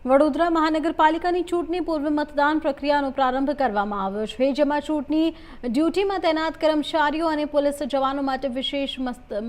વડોદરા મહાનગરપાલિકાની ચૂંટણી પૂર્વ મતદાન પ્રક્રિયાનો પ્રારંભ કરવામાં આવ્યો છે, જેમાં ચૂંટણી ડ્યુટીમાં તૈનાત કર્મચારીઓ અને પોલીસ જવાનો માટે વિશેષ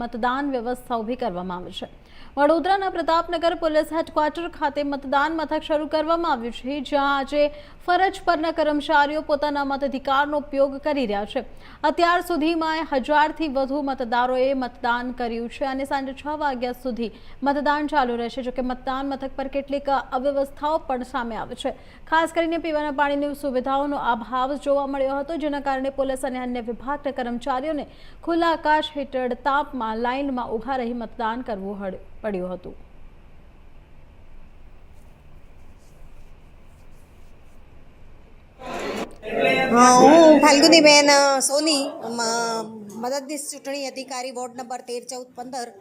મતદાન વ્યવસ્થા ઊભી કરવામાં આવી છે। વડોદરાના પ્રતાપનગર પોલીસ હેડક્વાર્ટર ખાતે મતદાન મથક શરૂ કરવામાં આવ્યું છે, જ્યાં આજે ફરજ પરના કર્મચારીઓ પોતાના મતાધિકારનો ઉપયોગ કરી રહ્યા છે। અત્યાર સુધીમાં 1000થી વધુ મતદારોએ મતદાન કર્યું છે અને સાંજે 6 વાગ્યા સુધી મતદાન ચાલુ રહેશે। જોકે મતદાન મથક પર કેટલીક અવ્યવસ્થાઓ પણ સામે આવે છે। ખાસ કરીને પીવાના પાણીની સુવિધાઓનો અભાવ જોવા મળ્યો હતો, જેના કારણે પોલીસ અને અન્ય વિભાગના કર્મચારીઓને ખુલ્લા આકાશ હેઠળ તાપમાં લાઇનમાં ઊભા રહી મતદાન કરવું પડ્યું હતું। હું ફાલ્ગુનીબેન સોની, મદદનીશ ચૂંટણી અધિકારી વોર્ડ નંબર 13, 14, 15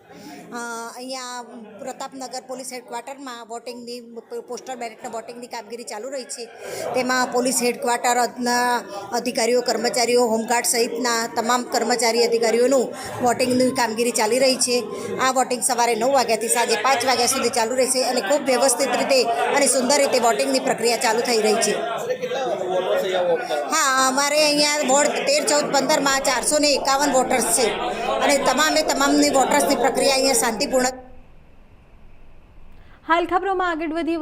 અહીંયા પ્રતાપનગર પોલીસ હેડક્વાર્ટરમાં વોટિંગની પોસ્ટલ બેલેટના વોટિંગની કામગીરી ચાલુ રહી છે। તેમાં પોલીસ હેડક્વાર્ટરના અધિકારીઓ, કર્મચારીઓ, હોમગાર્ડ સહિતના તમામ કર્મચારી અધિકારીઓનું વોટિંગની કામગીરી ચાલી રહી છે। આ વોટિંગ સવારે 9 વાગ્યાથી સાંજે 5 વાગ્યા સુધી ચાલુ રહેશે અને ખૂબ વ્યવસ્થિત રીતે અને સુંદર રીતે વોટિંગની પ્રક્રિયા ચાલુ થઈ રહી છે। હા, અમારે અહીંયા વોર્ડ 13, 14, 15માં 451 વોટર્સ છે અને તમામની વોટર્સની પ્રક્રિયા અહીંયા શાંતિપૂર્ણ। હાલ ખબરોમાં આગળ વધી